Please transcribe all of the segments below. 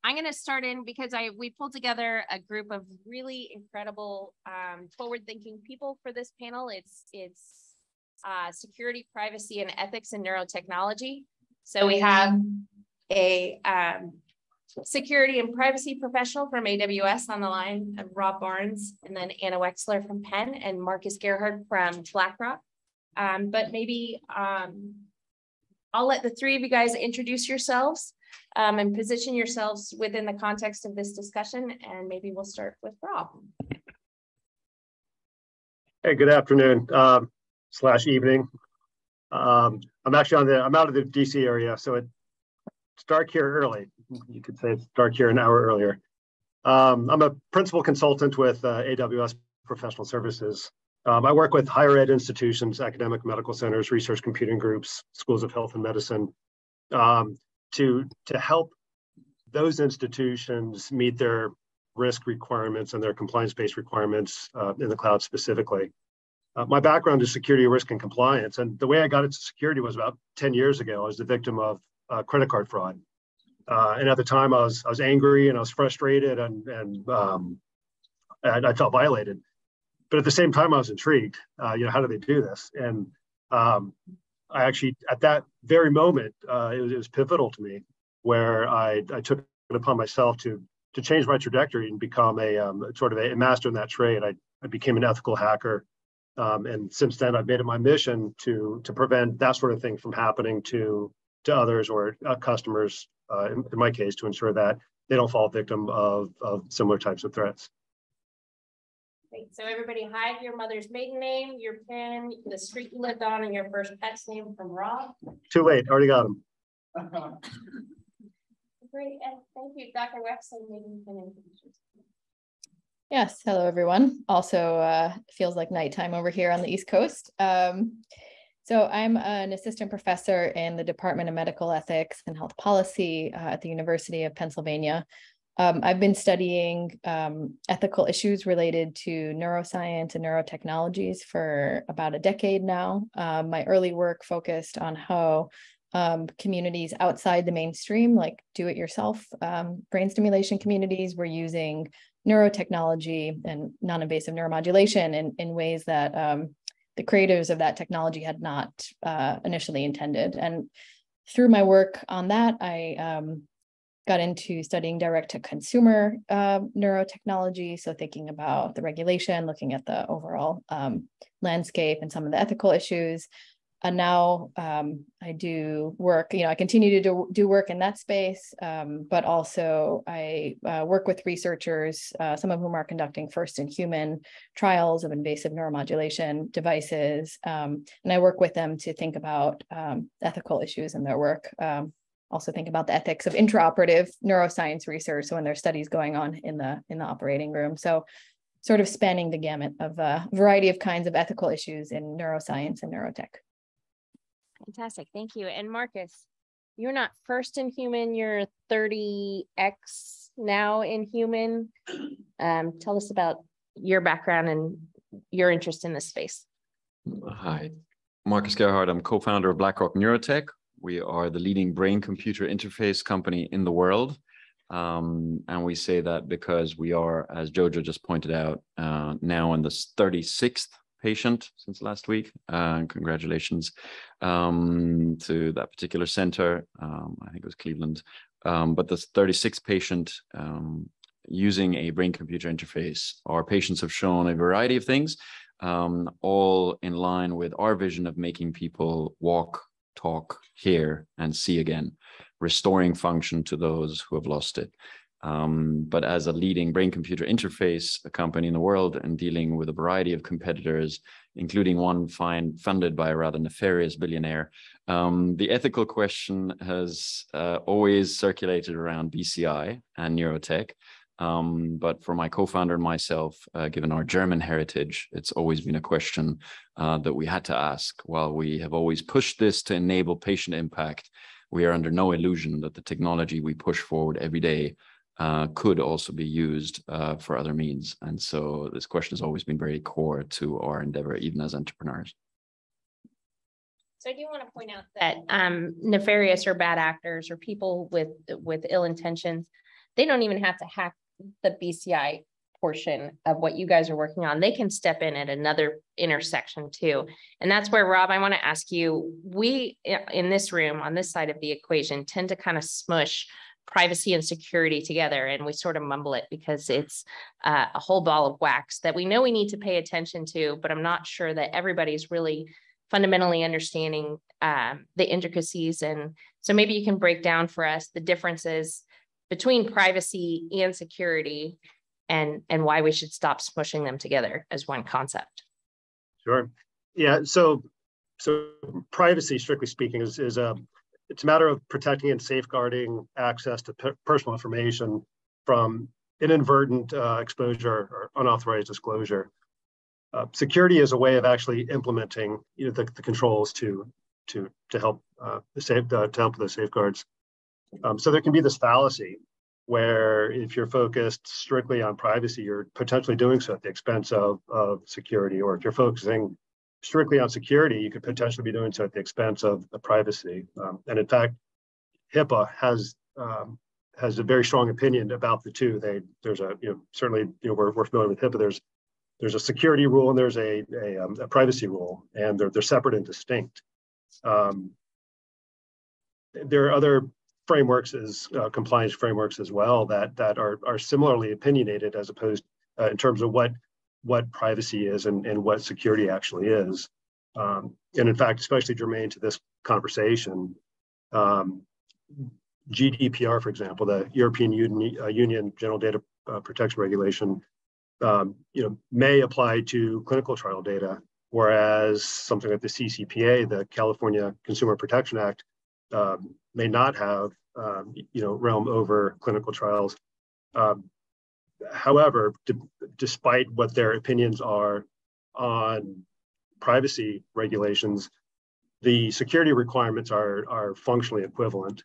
I'm going to start in because we pulled together a group of really incredible forward-thinking people for this panel. It's security, privacy, and ethics in neurotechnology. So we have a security and privacy professional from AWS on the line, Rob Barnes, and then Anna Wexler from Penn, and Marcus Gerhard from BlackRock. But maybe I'll let the three of you guys introduce yourselves and position yourselves within the context of this discussion, and maybe we'll start with Rob. Hey, good afternoon slash evening. I'm actually I'm out of the DC area, so it's dark here early. You could say it's dark here an hour earlier. I'm a principal consultant with AWS Professional Services. I work with higher ed institutions, academic medical centers, research computing groups, schools of health and medicine, to help those institutions meet their risk requirements and their compliance-based requirements in the cloud specifically. My background is security, risk, and compliance, and the way I got into security was about 10 years ago. I was the victim of credit card fraud, and at the time I was angry and I was frustrated and I felt violated. But at the same time, I was intrigued. How do they do this? And I actually, at that very moment, it was pivotal to me, where I took it upon myself to change my trajectory and become a sort of a master in that trade. I became an ethical hacker. And since then, I've made it my mission to prevent that sort of thing from happening to others or customers, in my case, to ensure that they don't fall victim of similar types of threats. Great. So everybody hide your mother's maiden name, your PIN, the street you lived on, and your first pet's name from Rob. Too late. Already got them. Great. And thank you, Dr. Wexler. Maybe you can introduce yourself. Yes, hello everyone. Also feels like nighttime over here on the East Coast. So I'm an assistant professor in the Department of Medical Ethics and Health Policy at the University of Pennsylvania. I've been studying ethical issues related to neuroscience and neurotechnologies for about a decade now. My early work focused on how communities outside the mainstream, like do-it-yourself brain stimulation communities, were using neurotechnology and non-invasive neuromodulation in ways that the creators of that technology had not initially intended. And through my work on that, I got into studying direct-to-consumer neurotechnology, so thinking about the regulation, looking at the overall landscape and some of the ethical issues. And now I do work, I continue to do work in that space, but also I work with researchers, some of whom are conducting first-in-human trials of invasive neuromodulation devices. And I work with them to think about ethical issues in their work. Also think about the ethics of intraoperative neuroscience research, so when there's studies going on in the operating room. So sort of spanning the gamut of a variety of kinds of ethical issues in neuroscience and neurotech. Fantastic, thank you. And Marcus, you're not first in human, you're 30X now in human. Tell us about your background and your interest in this space. Hi, Marcus Gerhard. I'm co-founder of BlackRock Neurotech. We are the leading brain-computer interface company in the world. And we say that because we are, as Jojo just pointed out, now in the 36th patient since last week. Congratulations to that particular center. I think it was Cleveland. But the 36th patient using a brain-computer interface. Our patients have shown a variety of things, all in line with our vision of making people walk, talk, hear, and see again, restoring function to those who have lost it. But as a leading brain-computer interface company in the world and dealing with a variety of competitors, including one funded by a rather nefarious billionaire, the ethical question has always circulated around BCI and neurotech. But for my co-founder and myself, given our German heritage, it's always been a question that we had to ask. While we have always pushed this to enable patient impact, we are under no illusion that the technology we push forward every day could also be used for other means. And so this question has always been very core to our endeavor, even as entrepreneurs. So I do want to point out that nefarious or bad actors or people with ill intentions, they don't even have to hack the BCI portion of what you guys are working on. They can step in at another intersection too. And that's where, Rob, I want to ask you, we in this room on this side of the equation tend to kind of smush privacy and security together, and we sort of mumble it because it's a whole ball of wax that we know we need to pay attention to, but I'm not sure that everybody's really fundamentally understanding the intricacies. And so maybe you can break down for us the differences between privacy and security, and why we should stop smushing them together as one concept. Sure. Yeah. So privacy, strictly speaking, is it's a matter of protecting and safeguarding access to personal information from inadvertent exposure or unauthorized disclosure. Security is a way of actually implementing the controls to help to help the safeguards. So there can be this fallacy where if you're focused strictly on privacy, you're potentially doing so at the expense of security, or if you're focusing strictly on security, you could potentially be doing so at the expense of the privacy. And in fact, HIPAA has a very strong opinion about the two. There's a certainly we're familiar with HIPAA. There's a security rule and there's a privacy rule, and they're separate and distinct. There are other frameworks compliance frameworks as well that are similarly opinionated, as opposed in terms of what privacy is and what security actually is. And in fact, especially germane to this conversation, GDPR, for example, the European Union General Data Protection Regulation, may apply to clinical trial data, whereas something like the CCPA, the California Consumer Protection Act, may not have realm over clinical trials. However, despite what their opinions are on privacy regulations, the security requirements are functionally equivalent.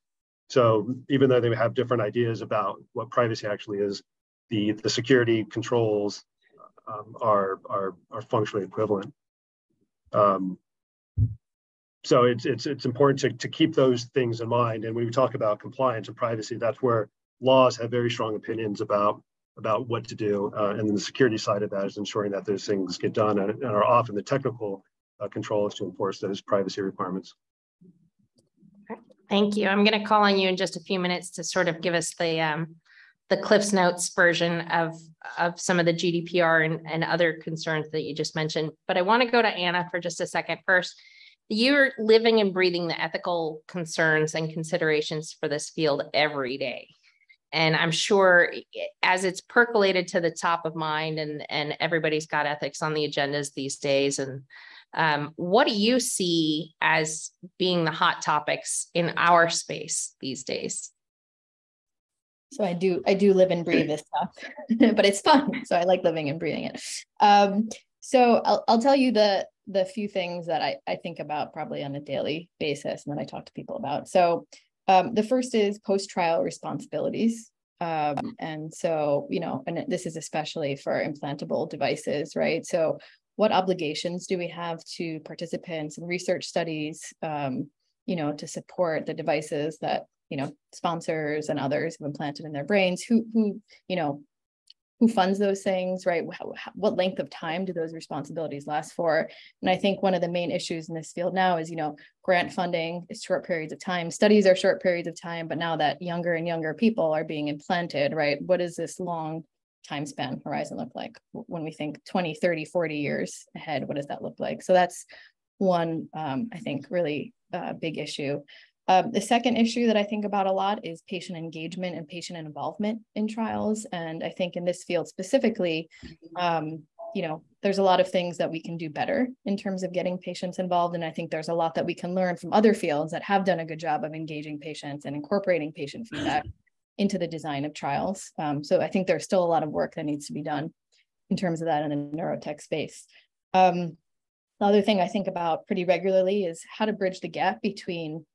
So even though they have different ideas about what privacy actually is, the security controls are functionally equivalent. So it's important to keep those things in mind. And when we talk about compliance and privacy, that's where laws have very strong opinions about what to do. And then the security side of that is ensuring that those things get done and are often the technical controls to enforce those privacy requirements. Thank you. I'm going to call on you in just a few minutes to sort of give us the Cliff's Notes version of some of the GDPR and other concerns that you just mentioned. But I want to go to Anna for just a second first. You're living and breathing the ethical concerns and considerations for this field every day. And I'm sure as it's percolated to the top of mind and everybody's got ethics on the agendas these days. And what do you see as being the hot topics in our space these days? So I do live and breathe this stuff, but it's fun. So I like living and breathing it. So I'll tell you the few things that I think about probably on a daily basis and that I talk to people about. So the first is post-trial responsibilities. And so, and this is especially for implantable devices, right? So what obligations do we have to participants in research studies, to support the devices that, sponsors and others have implanted in their brains, who funds those things, right? What length of time do those responsibilities last for? And I think one of the main issues in this field now is, grant funding is short periods of time. Studies are short periods of time, but now that younger and younger people are being implanted, right? What does this long time span horizon look like? When we think 20, 30, 40 years ahead, what does that look like? So that's one, I think, really big issue. The second issue that I think about a lot is patient engagement and patient involvement in trials. And I think in this field specifically, there's a lot of things that we can do better in terms of getting patients involved. And I think there's a lot that we can learn from other fields that have done a good job of engaging patients and incorporating patient feedback into the design of trials. So I think there's still a lot of work that needs to be done in terms of that in the neurotech space. The other thing I think about pretty regularly is how to bridge the gap between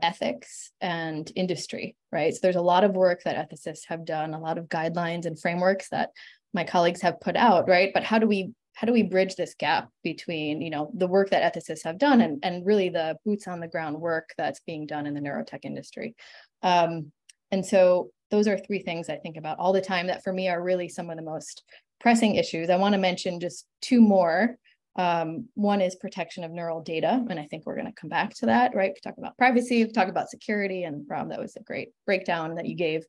ethics and industry, right? So there's a lot of work that ethicists have done, a lot of guidelines and frameworks that my colleagues have put out, right? But how do we bridge this gap between, the work that ethicists have done and really the boots on the ground work that's being done in the neurotech industry? And so those are three things I think about all the time that for me are really some of the most pressing issues. I want to mention just two more. One is protection of neural data, and I think we're going to come back to that, right? We talk about privacy, we talk about security, and Rob, that was a great breakdown that you gave.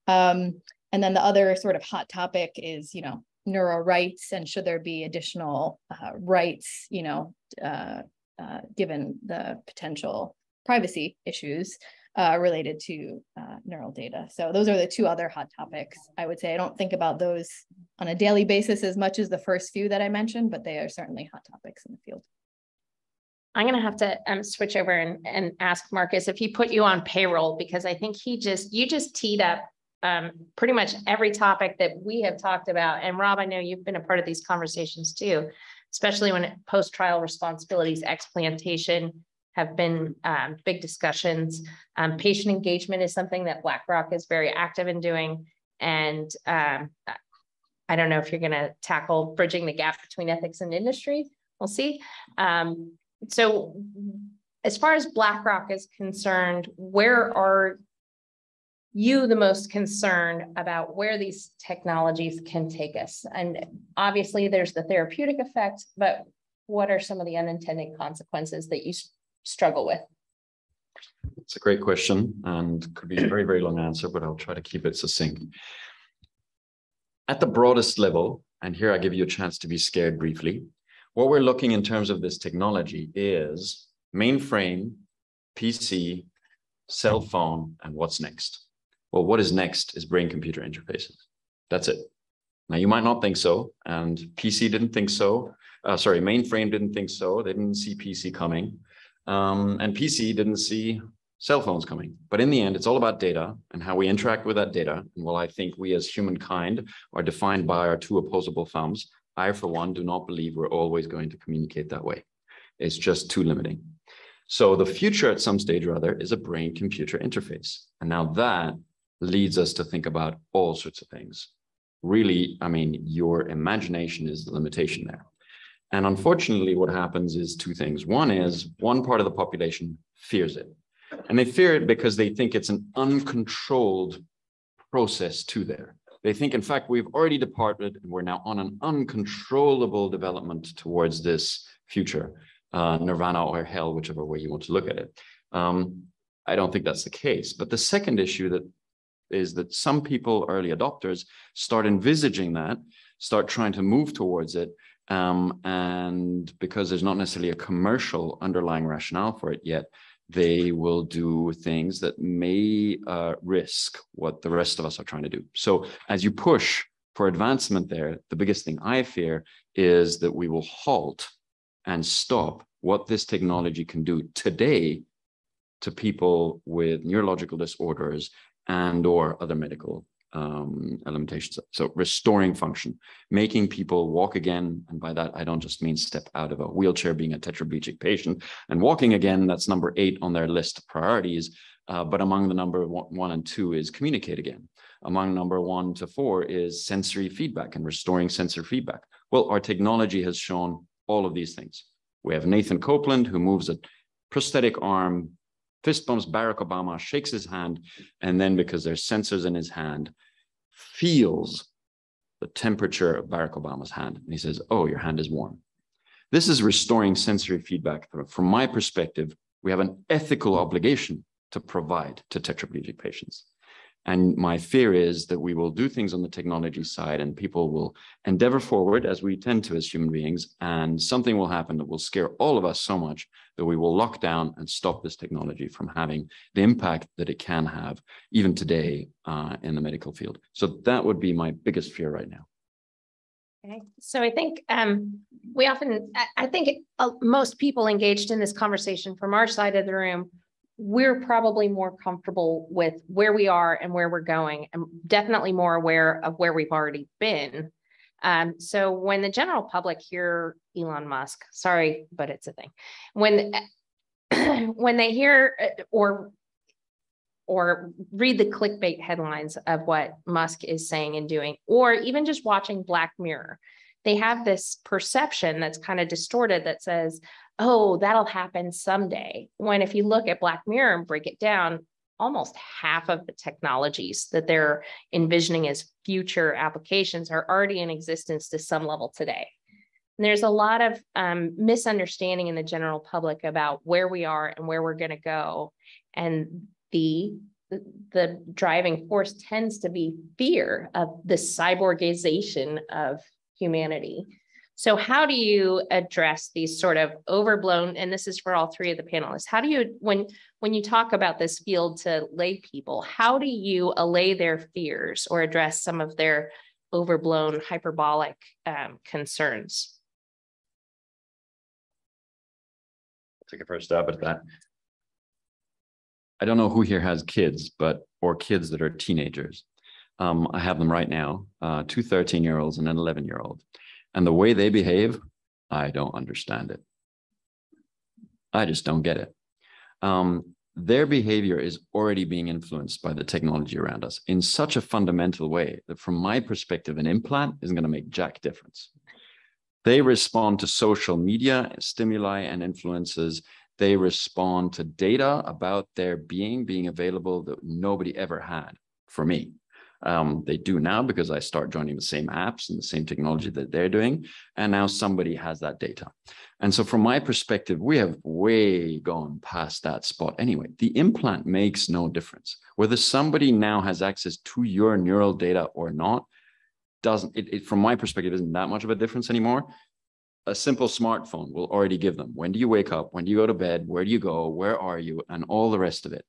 And then the other sort of hot topic is, neural rights, and should there be additional rights, given the potential privacy issues related to neural data. So those are the two other hot topics. I would say I don't think about those on a daily basis as much as the first few that I mentioned, but they are certainly hot topics in the field. I'm going to have to switch over and ask Marcus if he put you on payroll, because I think you just teed up pretty much every topic that we have talked about. And Rob, I know you've been a part of these conversations too, especially when post-trial responsibilities, explantation have been big discussions. Patient engagement is something that BlackRock is very active in doing. And I don't know if you're going to tackle bridging the gap between ethics and industry. We'll see. So as far as BlackRock is concerned, where are you the most concerned about where these technologies can take us? And obviously there's the therapeutic effect, but what are some of the unintended consequences that you struggle with? It's a great question and could be a very, very long answer, but I'll try to keep it succinct. At the broadest level, and here I give you a chance to be scared briefly, what we're looking in terms of this technology is mainframe, PC, cell phone, and what's next? Well, what is next is brain-computer interfaces. That's it. Now, you might not think so, and PC didn't think so. Mainframe didn't think so. They didn't see PC coming. And PC didn't see cell phones coming. But in the end, it's all about data and how we interact with that data. And while I think we as humankind are defined by our two opposable thumbs, I, for one, do not believe we're always going to communicate that way. It's just too limiting. So the future at some stage or other is a brain-computer interface. And now that leads us to think about all sorts of things. Really, I mean, your imagination is the limitation there. And unfortunately, what happens is two things. One is one part of the population fears it. And they fear it because they think it's an uncontrolled process to there. They think, in fact, we've already departed and we're now on an uncontrollable development towards this future, nirvana or hell, whichever way you want to look at it. I don't think that's the case. But the second issue is that some people, early adopters, start envisaging that, start trying to move towards it. And because there's not necessarily a commercial underlying rationale for it yet, they will do things that may risk what the rest of us are trying to do. So as you push for advancement there, the biggest thing I fear is that we will halt and stop what this technology can do today to people with neurological disorders and or other medical limitations. So restoring function, making people walk again. And by that, I don't just mean step out of a wheelchair, being a tetraplegic patient and walking again. That's number 8 on their list of priorities. But among the number 1 and 2 is communicate again. Among number 1 to 4 is sensory feedback and restoring sensory feedback. Well, our technology has shown all of these things. We have Nathan Copeland, who moves a prosthetic arm, fist bumps Barack Obama, shakes his hand, and then because there's sensors in his hand, feels the temperature of Barack Obama's hand. And he says, oh, your hand is warm. This is restoring sensory feedback. From my perspective, we have an ethical obligation to provide to tetraplegic patients. And my fear is that we will do things on the technology side and people will endeavor forward as we tend to as human beings. And something will happen that will scare all of us so much that we will lock down and stop this technology from having the impact that it can have even today in the medical field. So that would be my biggest fear right now. Okay. So I think most people engaged in this conversation from our side of the room, we're probably more comfortable with where we are and where we're going, and definitely more aware of where we've already been. So when the general public hear Elon Musk, sorry, but it's a thing, when they hear or read the clickbait headlines of what Musk is saying and doing, or even just watching Black Mirror, they have this perception that's kind of distorted that says, oh, that'll happen someday. When if you look at Black Mirror and break it down, almost half of the technologies that they're envisioning as future applications are already in existence to some level today. And there's a lot of misunderstanding in the general public about where we are and where we're going to go. And the driving force tends to be fear of the cyborgization of humanity. So how do you address these sort of overblown, and this is for all three of the panelists, how do you, when you talk about this field to lay people, how do you allay their fears or address some of their overblown hyperbolic concerns? I'll take a first stab at that. I don't know who here has kids, or kids that are teenagers. I have them right now, two 13-year-olds and an 11-year-old. And the way they behave, I don't understand it. I just don't get it. Their behavior is already being influenced by the technology around us in such a fundamental way that from my perspective, an implant isn't going to make jack difference. They respond to social media, stimuli and influences. They respond to data about their being available that nobody ever had for me. They do now because I start joining the same apps and the same technology that they're doing. And now somebody has that data. And so from my perspective, we have way gone past that spot. Anyway, the implant makes no difference. Whether somebody now has access to your neural data or not, from my perspective, isn't that much of a difference anymore. A simple smartphone will already give them, when do you wake up? When do you go to bed? Where do you go? Where are you? And all the rest of it.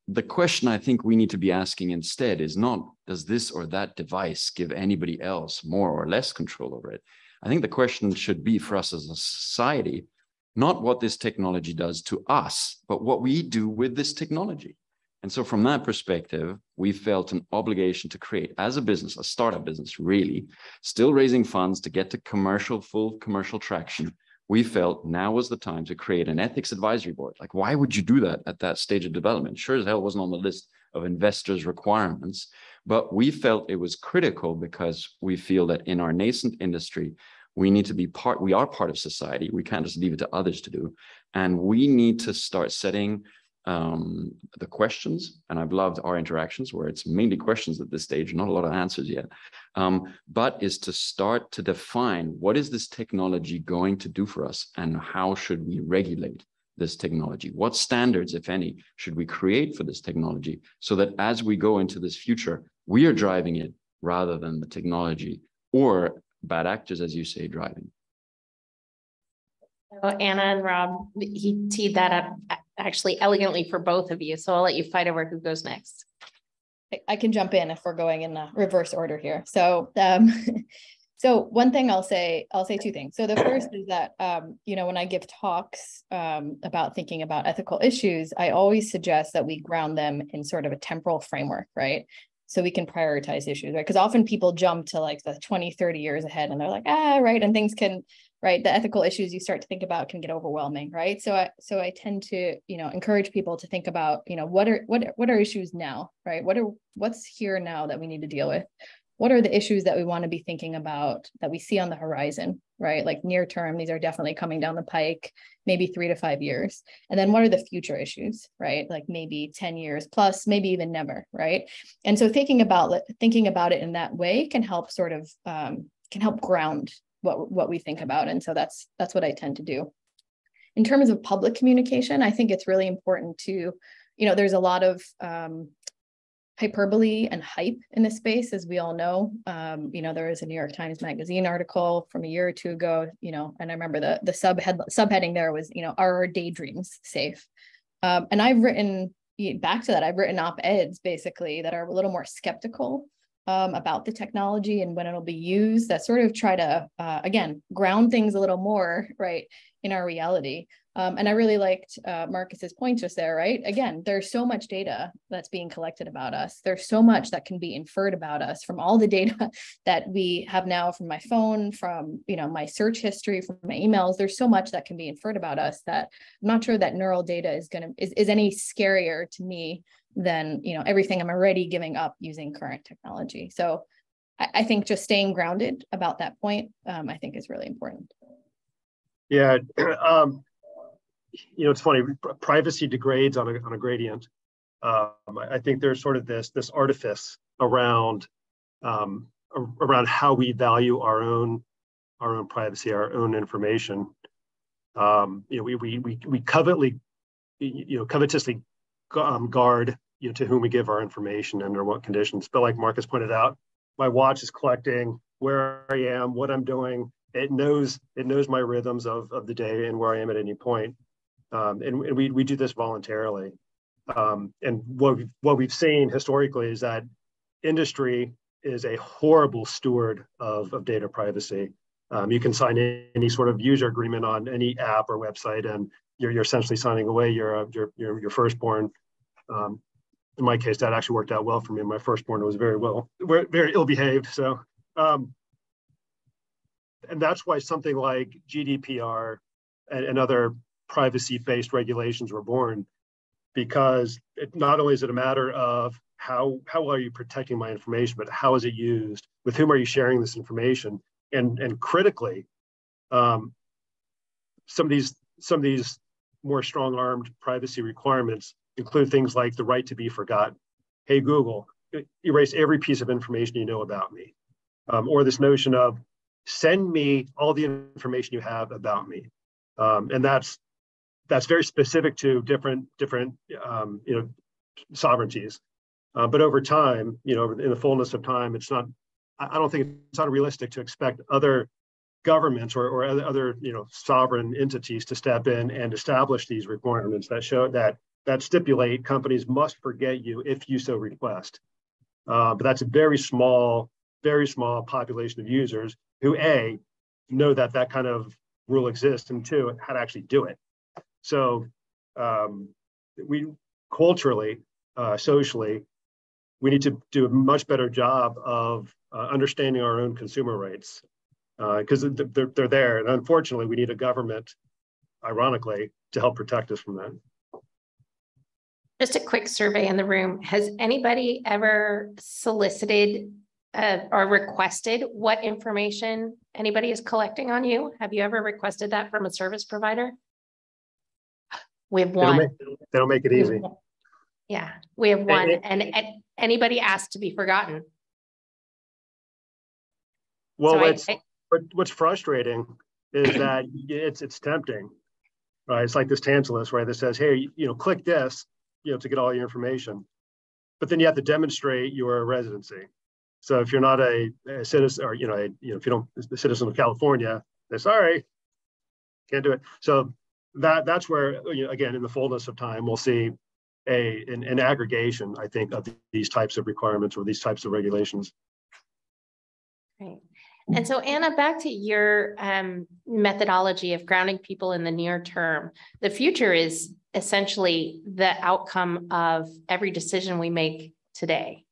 The question I think we need to be asking instead is not, does this or that device give anybody else more or less control over it? I think the question should be for us as a society, not what this technology does to us, but what we do with this technology. And so from that perspective, we felt an obligation to create, as a business, a startup business, really, still raising funds to get to full commercial traction. We felt now was the time to create an ethics advisory board. Like, why would you do that at that stage of development? Sure as hell wasn't on the list of investors' requirements, but we felt it was critical because we feel that in our nascent industry, we need to be we are part of society. We can't just leave it to others to do. And we need to start setting the questions, and I've loved our interactions where it's mainly questions at this stage, not a lot of answers yet, but is to start to define what is this technology going to do for us and how should we regulate this technology? What standards, if any, should we create for this technology so that as we go into this future, we are driving it rather than the technology or bad actors, as you say, driving. So Anna and Rob, he teed that up actually elegantly for both of you. So I'll let you fight over who goes next. I can jump in if we're going in the reverse order here. So, so one thing I'll say two things. So the first is that, when I give talks about thinking about ethical issues, I always suggest that we ground them in sort of a temporal framework, right? So we can prioritize issues, right? Because often people jump to like the 20, 30 years ahead and they're like, right. And things can, right. The ethical issues you start to think about can get overwhelming, right? So I tend to, encourage people to think about, what are issues now, right? What's here now that we need to deal with? What are the issues that we want to be thinking about that we see on the horizon, right? Like near term, these are definitely coming down the pike, maybe 3 to 5 years. And then what are the future issues, right? Like maybe 10 years plus, maybe even never, right? And so thinking about it in that way can help sort of, can help ground what we think about. And so that's what I tend to do. In terms of public communication, I think it's really important to, there's a lot of hyperbole and hype in this space, as we all know. There was a New York Times Magazine article from a year or two ago, and I remember the subheading there was, are our daydreams safe? And I've written back to that, I've written op-eds basically that are a little more skeptical about the technology and when it'll be used, that sort of try to, again, ground things a little more, right, in our reality. And I really liked Marcus's point just there, right? Again, there's so much data that's being collected about us. There's so much that can be inferred about us from all the data that we have now from my phone, from, my search history, from my emails. There's so much that can be inferred about us that I'm not sure that neural data is any scarier to me than, everything I'm already giving up using current technology. So I think just staying grounded about that point, I think is really important. Yeah. It's funny, privacy degrades on a gradient. I think there's sort of this artifice around how we value our own privacy, our own information. We covetously guard to whom we give our information and under what conditions. But like Marcus pointed out, my watch is collecting where I am, what I'm doing. It knows my rhythms of the day and where I am at any point. And we do this voluntarily. And what we've seen historically is that industry is a horrible steward of data privacy. You can sign any sort of user agreement on any app or website, and you're essentially signing away your firstborn. In my case, that actually worked out well for me. My firstborn was very ill behaved. So, and that's why something like GDPR and other privacy-based regulations were born, because not only is it a matter of how are you protecting my information, but how is it used? With whom are you sharing this information? And critically, some of these more strong-armed privacy requirements include things like the right to be forgotten. Hey, Google, erase every piece of information you know about me. Or this notion of send me all the information you have about me. And that's very specific to different sovereignties. But over time, in the fullness of time, I don't think it's unrealistic to expect other governments or other sovereign entities to step in and establish these requirements that stipulate companies must forget you if you so request. But that's a very small population of users who know that kind of rule exists, and two, how to actually do it. So we culturally, socially, we need to do a much better job of understanding our own consumer rights, because they're there. And unfortunately, we need a government, ironically, to help protect us from that. Just a quick survey in the room. Has anybody ever solicited or requested what information anybody is collecting on you? Have you ever requested that from a service provider? We have one. They don't make it easy. Yeah, we have one. And anybody asked to be forgotten. Well, what's frustrating is that it's tempting, right? It's like this Tantalus, right? That says, hey, click this, to get all your information. But then you have to demonstrate your residency. So if you're not a citizen, or if you don't, a citizen of California, they're sorry, can't do it. So that's where, again, in the fullness of time, we'll see an aggregation, I think, of these types of requirements or these types of regulations. Right. And so, Anna, back to your methodology of grounding people in the near term. The future is essentially the outcome of every decision we make today.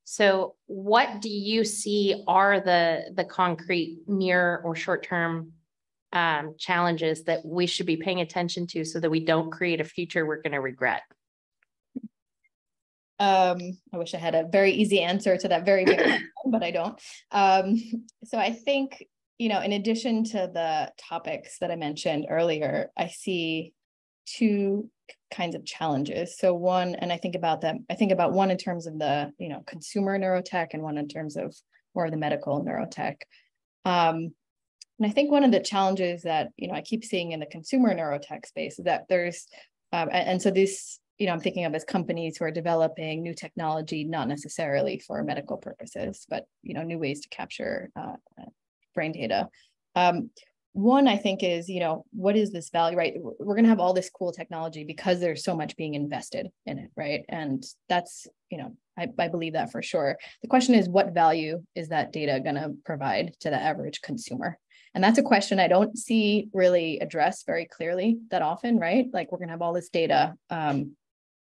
So what do you see are the concrete near or short-term challenges that we should be paying attention to so that we don't create a future we're going to regret? I wish I had a very easy answer to that very big question, but I don't. So I think, in addition to the topics that I mentioned earlier, I see two kinds of challenges. So one, and I think about one in terms of the, consumer neurotech, and one in terms of more of the medical neurotech. And I think one of the challenges that, I keep seeing in the consumer neurotech space is that there's, and so this, I'm thinking of as companies who are developing new technology, not necessarily for medical purposes, but, new ways to capture brain data. One, I think, is, what is this value, right? We're going to have all this cool technology because there's so much being invested in it, right? And that's, I believe that for sure. The question is, what value is that data going to provide to the average consumer? And that's a question I don't see really addressed very clearly that often, right? Like, we're going to have all this data.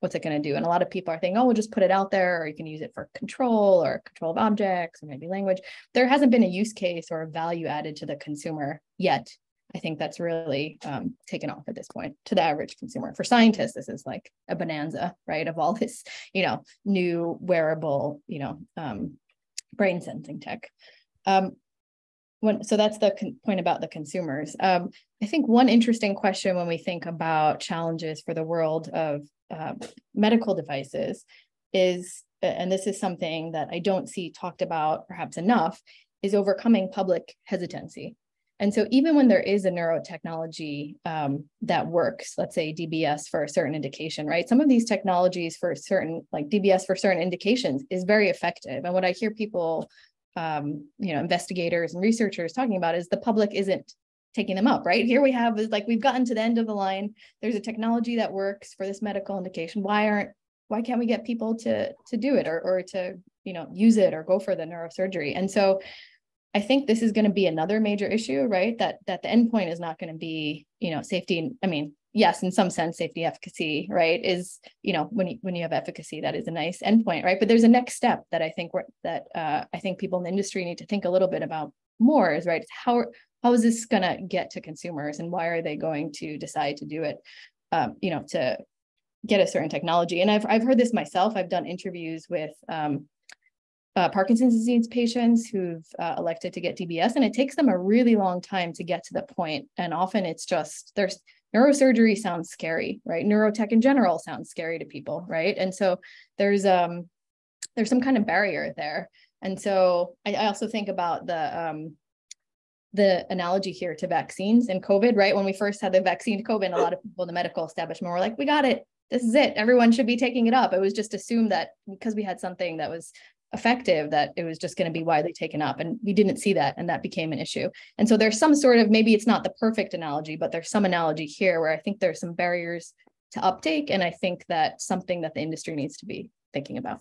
What's it going to do? And a lot of people are thinking, oh, we'll just put it out there, or you can use it for control of objects, or maybe language. There hasn't been a use case or a value added to the consumer yet. I think that's really taken off at this point to the average consumer. For scientists, this is like a bonanza, right? Of all this, new wearable, brain sensing tech. So that's the point about the consumers. I think one interesting question when we think about challenges for the world of medical devices is, and this is something that I don't see talked about perhaps enough, is overcoming public hesitancy. And so even when there is a neurotechnology that works, let's say DBS for a certain indication, right? Some of these technologies for certain, like DBS for certain indications, is very effective. And what I hear people, investigators and researchers talking about is the public isn't taking them up, right? Here we have is like, we've gotten to the end of the line. There's a technology that works for this medical indication. Why can't we get people to do it or to, use it or go for the neurosurgery? And so I think this is going to be another major issue, right? That the endpoint is not going to be, safety. I mean, yes, in some sense, safety efficacy, right? Is, when you have efficacy, that is a nice endpoint, right? But there's a next step that I think I think people in the industry need to think a little bit about more is, right? How is this going to get to consumers, and why are they going to decide to do it, to get a certain technology? And I've heard this myself. I've done interviews with Parkinson's disease patients who've elected to get DBS, and it takes them a really long time to get to the point. And often it's just, neurosurgery sounds scary, right? Neurotech in general sounds scary to people, right? And so there's some kind of barrier there. And so I also think about the analogy here to vaccines and COVID, right? When we first had the vaccine to COVID, a lot of people in the medical establishment were like, we got it. This is it. Everyone should be taking it up. It was just assumed that because we had something that was effective, that it was just going to be widely taken up. And we didn't see that. And that became an issue. And so there's some sort of, maybe it's not the perfect analogy, but there's some analogy here where I think there's some barriers to uptake. And I think that's something that the industry needs to be thinking about.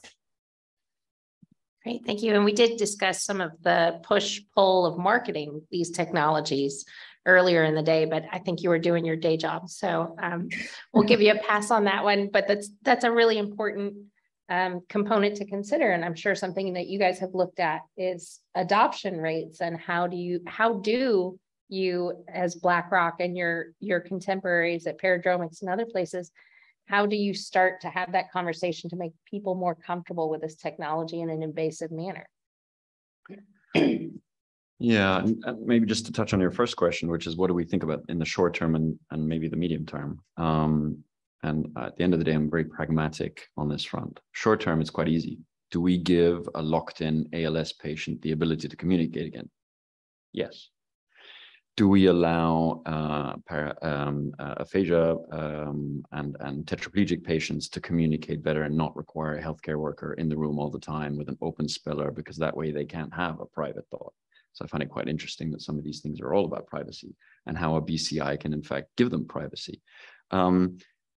Great, thank you. And we did discuss some of the push-pull of marketing these technologies earlier in the day, but I think you were doing your day job. So we'll give you a pass on that one, but that's a really important component to consider. And I'm sure something that you guys have looked at is adoption rates, and how do you as BlackRock and your contemporaries at Paradromics and other places, how do you start to have that conversation to make people more comfortable with this technology in an invasive manner? Yeah, and maybe just to touch on your first question, which is what do we think about in the short term and maybe the medium term? And at the end of the day, I'm very pragmatic on this front. Short term, it's quite easy. Do we give a locked-in ALS patient the ability to communicate again? Yes. Do we allow aphasia and tetraplegic patients to communicate better and not require a healthcare worker in the room all the time with an open speller, because that way they can't have a private thought? So I find it quite interesting that some of these things are all about privacy and how a BCI can in fact give them privacy.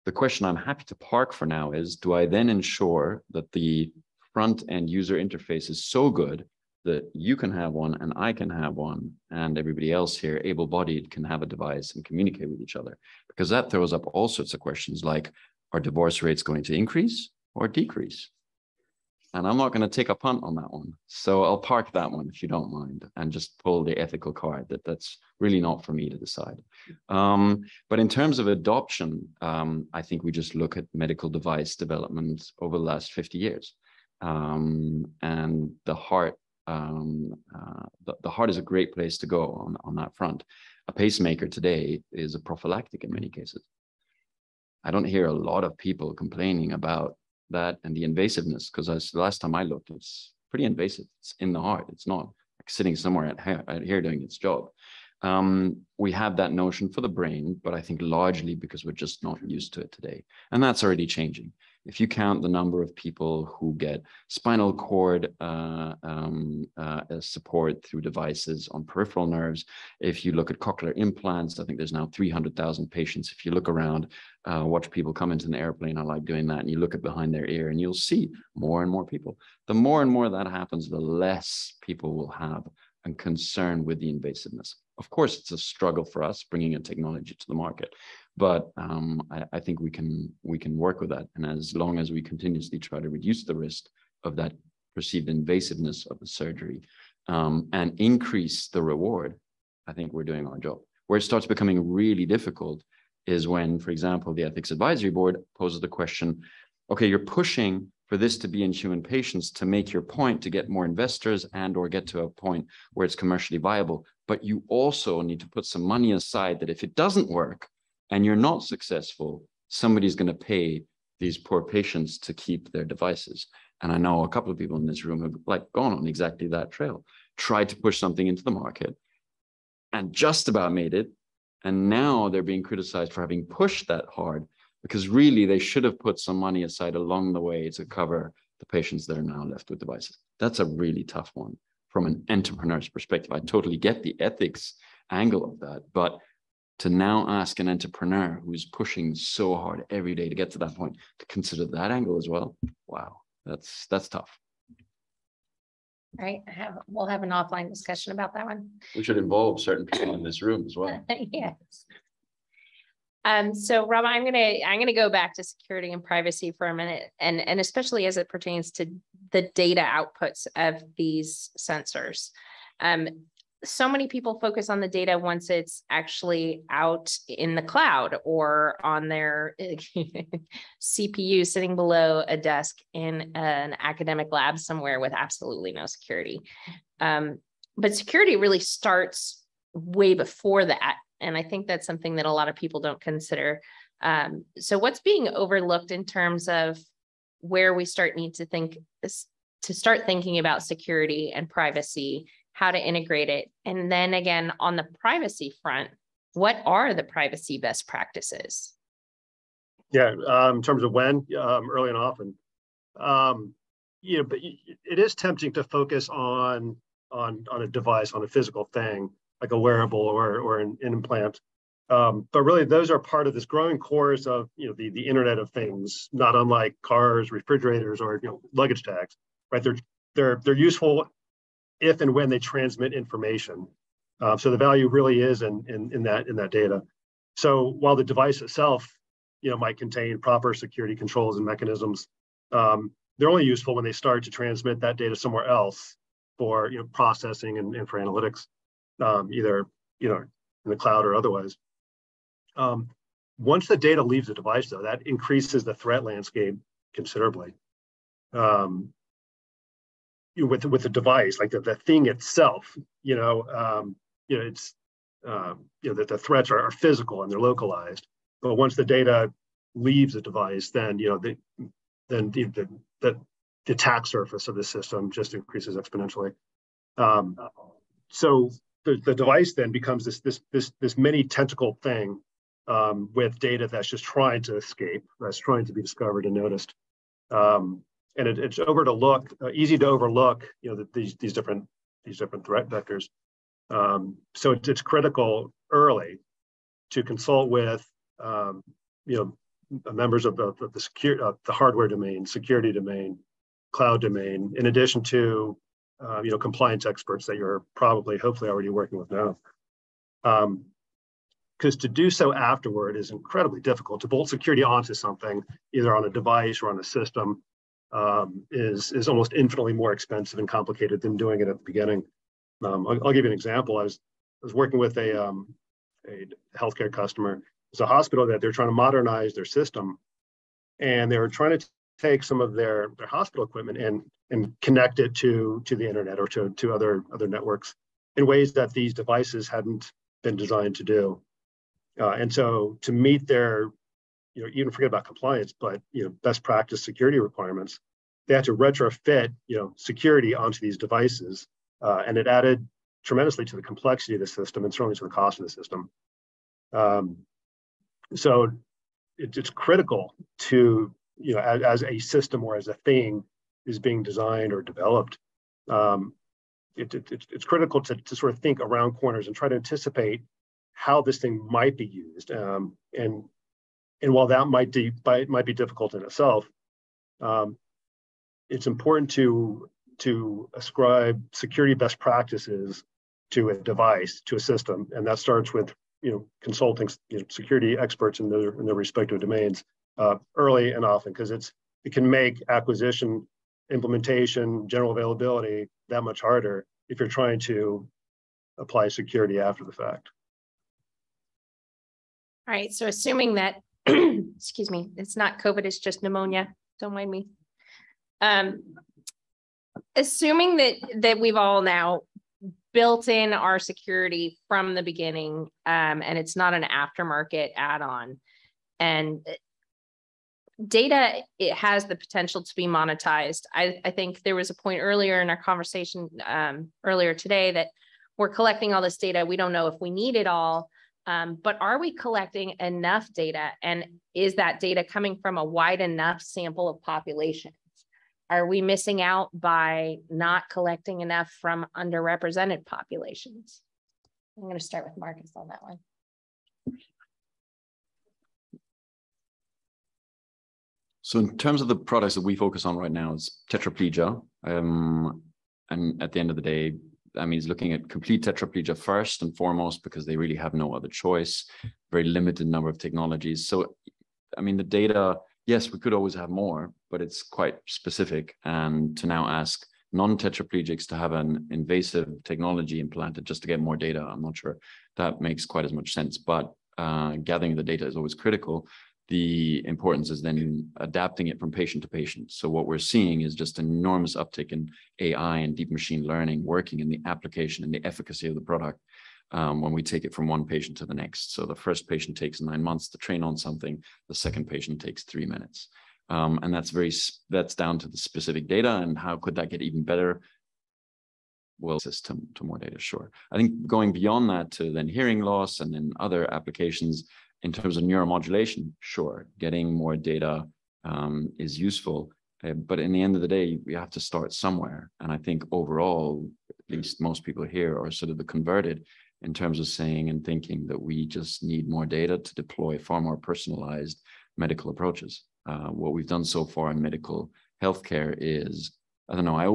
The question I'm happy to park for now is, do I then ensure that the front end user interface is so good that you can have one and I can have one and everybody else here, able-bodied, can have a device and communicate with each other? Because that throws up all sorts of questions like, are divorce rates going to increase or decrease? And I'm not going to take a punt on that one. So I'll park that one if you don't mind, and just pull the ethical card that's really not for me to decide. But in terms of adoption, I think we just look at medical device development over the last 50 years. And the heart is a great place to go on that front. A pacemaker today is a prophylactic in many cases. I don't hear a lot of people complaining about that and the invasiveness, because the last time I looked, it's pretty invasive. It's in the heart. It's not like sitting somewhere out here doing its job. We have that notion for the brain, but I think largely because we're just not used to it today. And that's already changing. If you count the number of people who get spinal cord support through devices on peripheral nerves, if you look at cochlear implants, I think there's now 300,000 patients. If you look around, watch people come into an airplane, I like doing that, and you look at behind their ear and you'll see more and more people. The more and more that happens, the less people will have a concern with the invasiveness. Of course, it's a struggle for us bringing a technology to the market, but I think we can work with that. And as long as we continuously try to reduce the risk of that perceived invasiveness of the surgery and increase the reward, I think we're doing our job. Where it starts becoming really difficult is when, for example, the Ethics Advisory Board poses the question, okay, you're pushing for this to be in human patients, to make your point, to get more investors and or get to a point where it's commercially viable. But you also need to put some money aside that if it doesn't work and you're not successful, somebody's going to pay these poor patients to keep their devices. And I know a couple of people in this room have like gone on exactly that trail, tried to push something into the market and just about made it. And now they're being criticized for having pushed that hard, because really they should have put some money aside along the way to cover the patients that are now left with devices. That's a really tough one from an entrepreneur's perspective. I totally get the ethics angle of that, but to now ask an entrepreneur who's pushing so hard every day to get to that point to consider that angle as well, wow, that's tough. All right, we'll have an offline discussion about that one. We should involve certain people in this room as well. Yes. So Rob, I'm gonna go back to security and privacy for a minute, and especially as it pertains to the data outputs of these sensors. So many people focus on the data once it's actually out in the cloud or on their CPU sitting below a desk in an academic lab somewhere with absolutely no security. But security really starts way before that. And I think that's something that a lot of people don't consider. So what's being overlooked in terms of where we need to start thinking about security and privacy, how to integrate it? And then again, on the privacy front, what are the privacy best practices? Yeah, in terms of when, early and often. But it is tempting to focus on a device, on a physical thing, like a wearable or an implant. But really, those are part of this growing chorus of the Internet of Things, not unlike cars, refrigerators, or luggage tags. Right? They're useful if and when they transmit information. So the value really is in that data. So while the device itself might contain proper security controls and mechanisms, they're only useful when they start to transmit that data somewhere else for processing and for analytics, either in the cloud or otherwise. Once the data leaves the device, though, that increases the threat landscape considerably. With the device, like the thing itself, it's that the threats are physical and they're localized. But once the data leaves the device, then the attack surface of the system just increases exponentially. So the device then becomes this many tentacle thing with data that's just trying to escape, that's trying to be discovered and noticed. And it's easy to overlook, these different threat vectors. So it's critical early to consult with, members of the hardware domain, security domain, cloud domain, in addition to, compliance experts that you're hopefully already working with now. Because to do so afterward is incredibly difficult. To bolt security onto something, either on a device or on a system, is almost infinitely more expensive and complicated than doing it at the beginning. I'll give you an example. I was working with a healthcare customer. It's a hospital that they're trying to modernize their system, and they were trying to take some of their hospital equipment and connect it to the internet or to other networks in ways that these devices hadn't been designed to do. And so to meet their even forget about compliance, but best practice security requirements, they had to retrofit security onto these devices, and it added tremendously to the complexity of the system and certainly to the cost of the system. So it's critical to as a system or as a thing is being designed or developed. It's critical to sort of think around corners and try to anticipate how this thing might be used, and while that might be difficult in itself, it's important to ascribe security best practices to a device, to a system, and that starts with consulting security experts in their respective domains early and often, because it can make acquisition, implementation, general availability that much harder if you're trying to apply security after the fact. All right, so assuming that excuse me, it's not COVID, it's just pneumonia. Don't mind me. Assuming that we've all now built in our security from the beginning, and it's not an aftermarket add-on, and data, it has the potential to be monetized. I think there was a point earlier in our conversation earlier today that we're collecting all this data. We don't know if we need it all, but are we collecting enough data? And is that data coming from a wide enough sample of populations? Are we missing out by not collecting enough from underrepresented populations? I'm going to start with Marcus on that one. So in terms of the products that we focus on right now, it's tetraplegia. And at the end of the day, that means looking at complete tetraplegia first and foremost, because they really have no other choice, very limited number of technologies. So, I mean, the data, yes, we could always have more, but it's quite specific. And to now ask non-tetraplegics to have an invasive technology implanted just to get more data, I'm not sure that makes quite as much sense. But gathering the data is always critical. The importance is then adapting it from patient to patient. So what we're seeing is just an enormous uptick in AI and deep machine learning working in the application and the efficacy of the product when we take it from one patient to the next. So the first patient takes 9 months to train on something. The second patient takes 3 minutes. And that's down to the specific data. And how could that get even better? Well, system to more data, sure. I think going beyond that to then hearing loss and then other applications in terms of neuromodulation, sure, getting more data is useful. But in the end of the day, we have to start somewhere. And I think overall, at least most people here are sort of the converted in terms of saying and thinking that we just need more data to deploy far more personalized medical approaches. What we've done so far in medical healthcare is, I don't know, I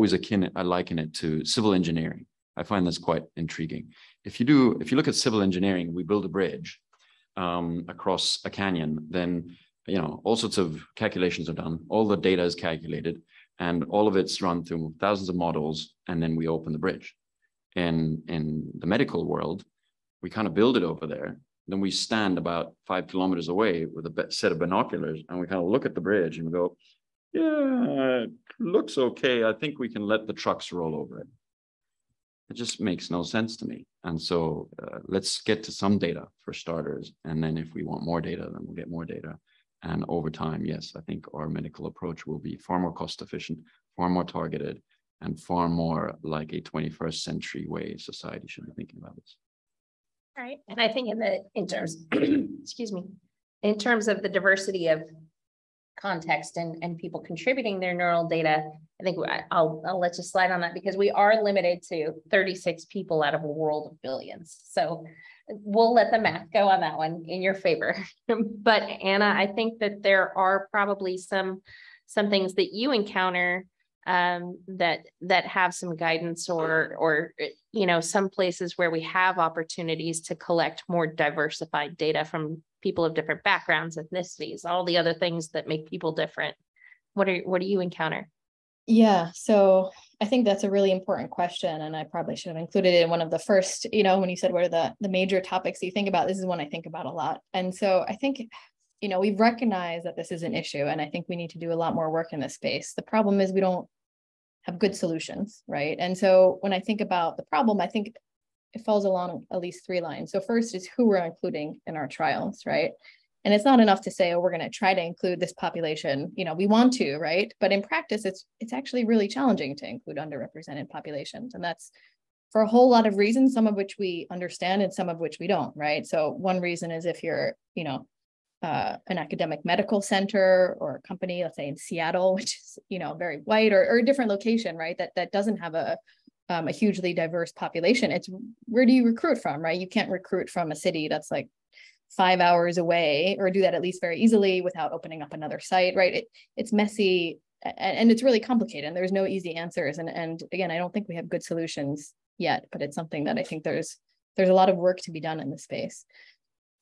liken it to civil engineering. I find this quite intriguing. If you look at civil engineering, we build a bridge across a canyon, then, you know, all sorts of calculations are done. All the data is calculated and all of it's run through thousands of models. And then we open the bridge. In the medical world, we kind of build it over there. Then we stand about 5 kilometers away with a set of binoculars and we kind of look at the bridge and we go, yeah, it looks okay. I think we can let the trucks roll over it. It just makes no sense to me. And so let's get to some data for starters. And then if we want more data, then we'll get more data. And over time, yes, I think our medical approach will be far more cost efficient, far more targeted, and far more like a 21st century way society should be thinking about this. All right. And I think in terms, excuse me, in terms of the diversity of context and people contributing their neural data, I think I'll let you slide on that because we are limited to 36 people out of a world of billions. So we'll let the math go on that one in your favor. But Anna, I think that there are probably some things that you encounter that have some guidance or you know, some places where we have opportunities to collect more diversified data from people of different backgrounds, ethnicities, all the other things that make people different. What do you encounter? Yeah, so I think that's a really important question. And I probably should have included it in one of the first, you know, when you said, what are the major topics you think about? This is one I think about a lot. And so I think, you know, we've recognized that this is an issue. And I think we need to do a lot more work in this space. The problem is we don't have good solutions, right? And so when I think about the problem, I think it falls along at least 3 lines. So first is who we're including in our trials, right? And it's not enough to say, oh, we're going to try to include this population. You know, we want to, right? But in practice, it's actually really challenging to include underrepresented populations. And that's for a whole lot of reasons, some of which we understand and some of which we don't, right? So one reason is if you're, you know, an academic medical center or a company, let's say in Seattle, which is, you know, very white or a different location, right? That doesn't have a hugely diverse population. It's where do you recruit from, right? You can't recruit from a city that's like 5 hours away or do that at least very easily without opening up another site, right? It's messy and it's really complicated and there's no easy answers. And again, I don't think we have good solutions yet, but it's something that I think there's a lot of work to be done in this space.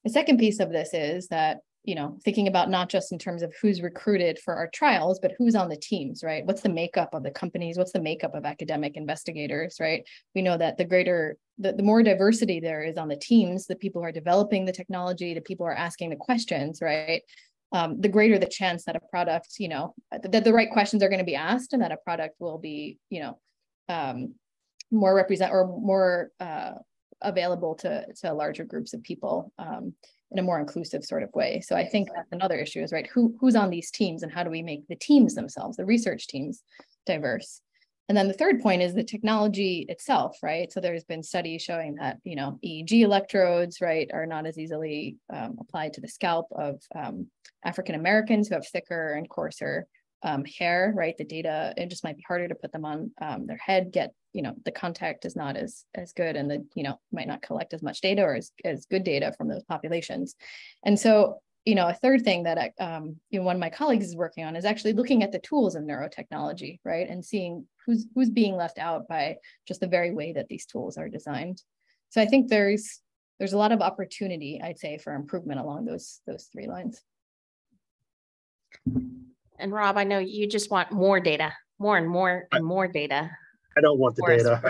The second piece of this is that, you know, thinking about not just in terms of who's recruited for our trials, but who's on the teams, right? What's the makeup of the companies? What's the makeup of academic investigators, right? We know that the more diversity there is on the teams, the people who are developing the technology, the people who are asking the questions, right? the greater the chance that a product, that the right questions are going to be asked and that a product will be, more available to larger groups of people in a more inclusive sort of way. So I think that's another issue is, right, who's on these teams and how do we make the teams themselves, the research teams, diverse? And then the third point is the technology itself, right? So there's been studies showing that, EEG electrodes, right, are not as easily applied to the scalp of African Americans who have thicker and coarser hair, right? The data, it just might be harder to put them on their head, the contact is not as good, and might not collect as much data or as good data from those populations. And so, a third thing that one of my colleagues is working on is actually looking at the tools of neurotechnology, right? And seeing who's being left out by just the very way that these tools are designed. So I think there's a lot of opportunity, I'd say, for improvement along those three lines. And Rob, I know you just want more data, more and more and more data. I don't want the data.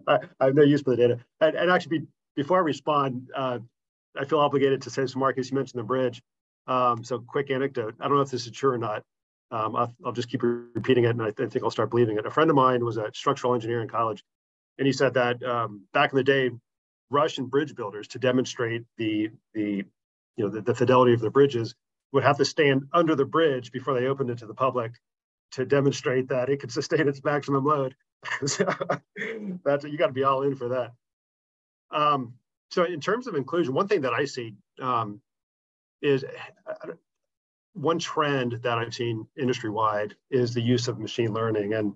I have no use for the data. And actually, before I respond, I feel obligated to say, so Marcus, you mentioned the bridge. So quick anecdote. I don't know if this is true or not. I'll just keep repeating it, and I think I'll start believing it. A friend of mine was a structural engineer in college, and he said that back in the day, Russian bridge builders, to demonstrate the fidelity of the bridges, would have to stand under the bridge before they opened it to the public to demonstrate that it could sustain its maximum load. So that's, you got to be all in for that. So in terms of inclusion, one thing that I see is one trend that I've seen industry-wide is the use of machine learning. And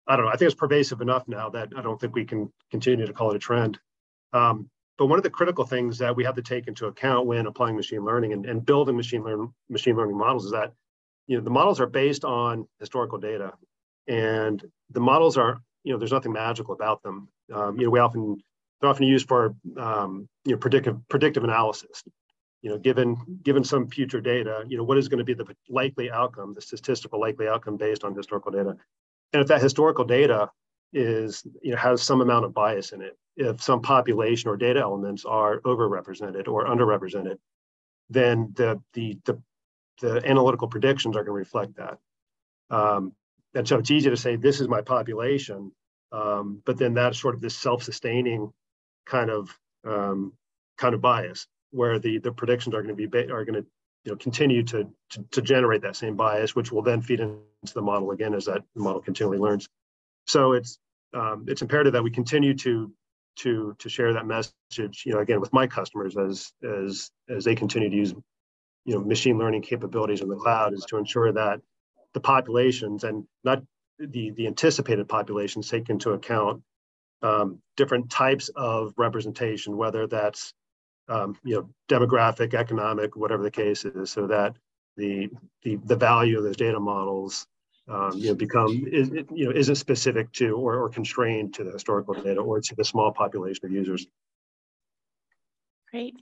I don't know, I think it's pervasive enough now that I don't think we can continue to call it a trend. But one of the critical things that we have to take into account when applying machine learning and building machine learning models is that, the models are based on historical data, and the models are, there's nothing magical about them. They're often used for, predictive analysis. Given some future data, what is going to be the likely outcome, the statistical likely outcome based on historical data. And if that historical data has some amount of bias in it, if some population or data elements are overrepresented or underrepresented, then the analytical predictions are going to reflect that. And so it's easy to say, this is my population, but then that's sort of this self-sustaining kind of bias, where the predictions are going to continue to generate that same bias, which will then feed into the model again as that model continually learns. So it's imperative that we continue to share that message, again, with my customers as they continue to use machine learning capabilities in the cloud, is to ensure that the populations, and not the anticipated populations, take into account different types of representation, whether that's demographic, economic, whatever the case is, so that the value of those data models isn't specific to or constrained to the historical data or to the small population of users. Great.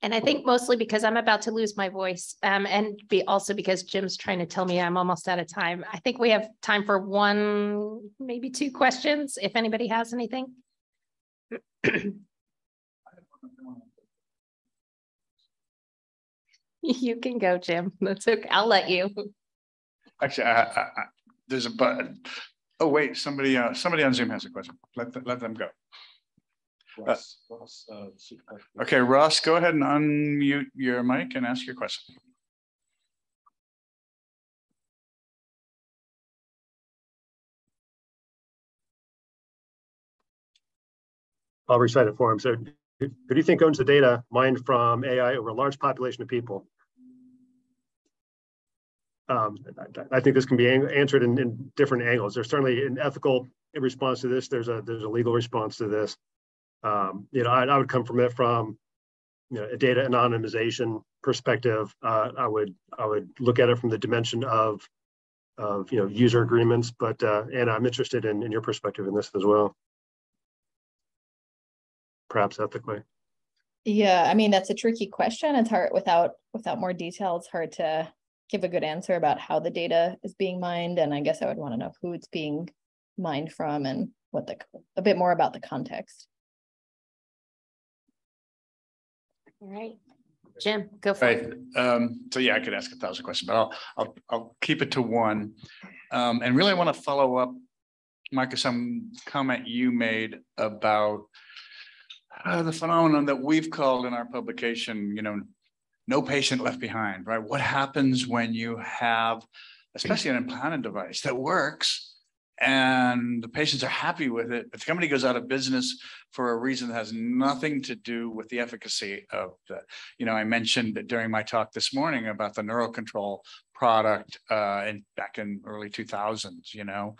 And I think mostly because I'm about to lose my voice, and also because Jim's trying to tell me I'm almost out of time. I think we have time for one, maybe two questions, if anybody has anything. You can go, Jim. That's okay. I'll let you. Actually, there's a button. Oh wait, somebody on Zoom has a question. Let them go. Ross, okay, Ross, go ahead and unmute your mic and ask your question. I'll recite it for him. So, who do you think owns the data mined from AI over a large population of people? I think this can be answered in different angles. There's certainly an ethical response to this. There's a legal response to this. I would come from it from a data anonymization perspective. I would look at it from the dimension of user agreements, but and I'm interested in your perspective in this as well, perhaps ethically. Yeah, I mean, that's a tricky question. It's hard without more detail. It's hard to give a good answer about how the data is being mined, and I guess I would want to know who it's being mined from and a bit more about the context. All right. Jim, go for it. Right. So yeah, I could ask 1,000 questions, but I'll keep it to one. And really I want to follow up, Marcus, some comment you made about the phenomenon that we've called in our publication, no patient left behind, right? What happens when you have, especially an implanted device that works and the patients are happy with it, but the company goes out of business for a reason that has nothing to do with the efficacy of the, I mentioned during my talk this morning about the NeuroControl product back in early 2000s,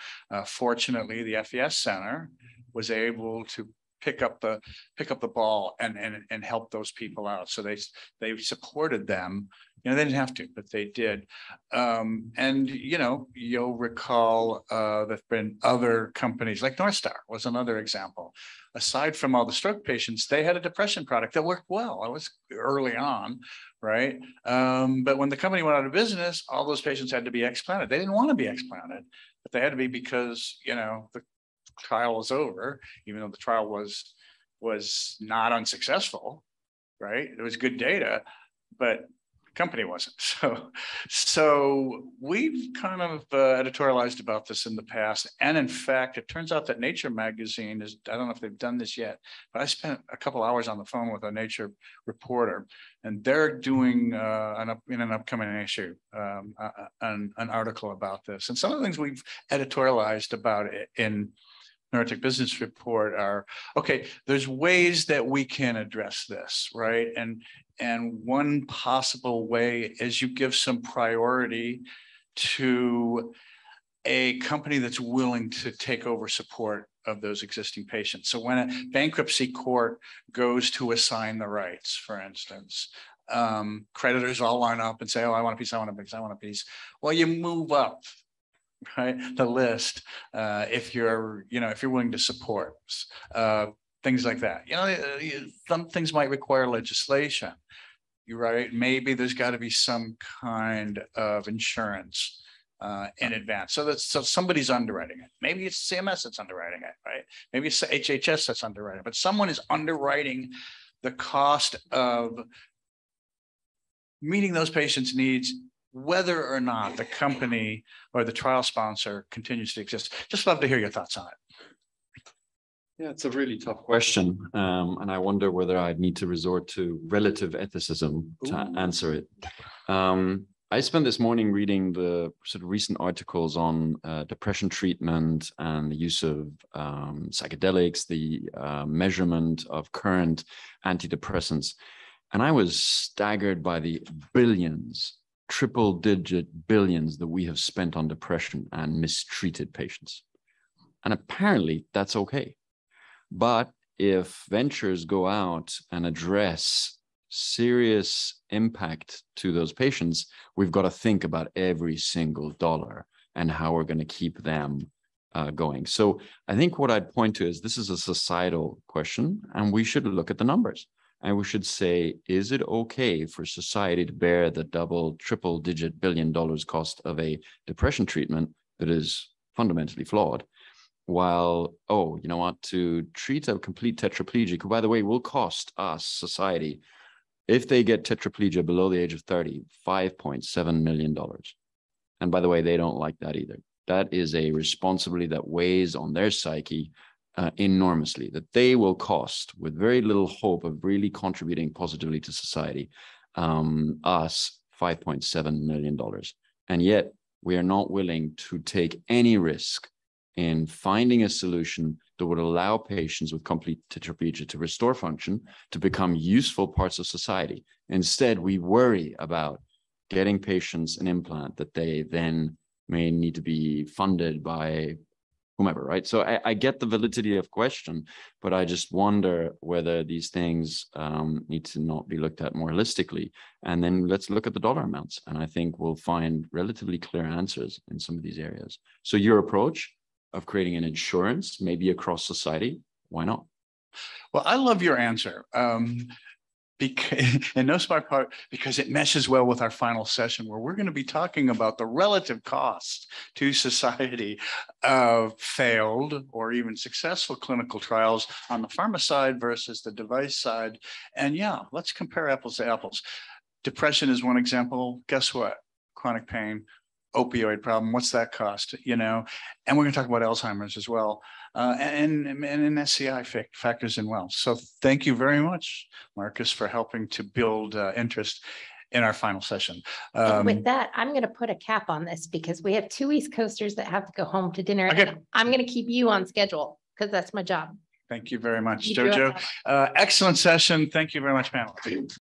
fortunately the FES Center was able to pick up the ball and help those people out. So they supported them. They didn't have to, but they did. And you'll recall there've been other companies like North Star was another example. Aside from all the stroke patients, they had a depression product that worked well. It was early on, right? But when the company went out of business, all those patients had to be explanted. They didn't want to be explanted, but they had to be because the trial was over, even though the trial was not unsuccessful, right? It was good data, but the company wasn't. So we've kind of editorialized about this in the past. And in fact, it turns out that Nature magazine is, I don't know if they've done this yet, but I spent a couple hours on the phone with a Nature reporter, and they're doing in an upcoming issue, an article about this. And some of the things we've editorialized about it in Neurotech Business Report are, okay, there's ways that we can address this, right? And one possible way is you give some priority to a company that's willing to take over support of those existing patients. So when a bankruptcy court goes to assign the rights, for instance, creditors all line up and say, oh, I want a piece, I want a piece, I want a piece. Well, you move up, right, the list if you're willing to support things like that. Some things might require legislation. You're right. Maybe there's got to be some kind of insurance in advance, so somebody's underwriting it. Maybe it's CMS that's underwriting it, right? Maybe it's HHS that's underwriting it, but someone is underwriting the cost of meeting those patients' needs, whether or not the company or the trial sponsor continues to exist. Just love to hear your thoughts on it. Yeah, it's a really tough question. And I wonder whether I'd need to resort to relative ethicism to answer it. I spent this morning reading the sort of recent articles on depression treatment and the use of psychedelics, the measurement of current antidepressants. And I was staggered by the billions, triple-digit billions that we have spent on depression and mistreated patients. And apparently that's okay. But if ventures go out and address serious impact to those patients, we've got to think about every single dollar and how we're going to keep them going. So I think what I'd point to is this is a societal question, and we should look at the numbers. And we should say, is it okay for society to bear the double, triple-digit billion dollars cost of a depression treatment that is fundamentally flawed? While, to treat a complete tetraplegic, who, by the way, will cost us, society, if they get tetraplegia below the age of 30, $5.7 million. And by the way, they don't like that either. That is a responsibility that weighs on their psyche enormously, that they will cost with very little hope of really contributing positively to society, us $5.7 million. And yet we are not willing to take any risk in finding a solution that would allow patients with complete tetraplegia to restore function, to become useful parts of society. Instead, we worry about getting patients an implant that they then may need to be funded by whomever, right? So I get the validity of question, but I just wonder whether these things need to not be looked at more holistically. And then let's look at the dollar amounts. And I think we'll find relatively clear answers in some of these areas. So your approach of creating an insurance, maybe across society, why not? Well, I love your answer in no smart part, because it meshes well with our final session where we're going to be talking about the relative cost to society of failed or even successful clinical trials on the pharma side versus the device side. And yeah, let's compare apples to apples. Depression is one example. Guess what? Chronic pain, opioid problem. What's that cost? You know, and we're going to talk about Alzheimer's as well. And SCI factors in well. So thank you very much, Marcus, for helping to build interest in our final session. And with that, I'm going to put a cap on this because we have 2 East Coasters that have to go home to dinner. Okay. And I'm going to keep you on schedule because that's my job. Thank you very much, You do Jojo. Excellent session. Thank you very much, panel.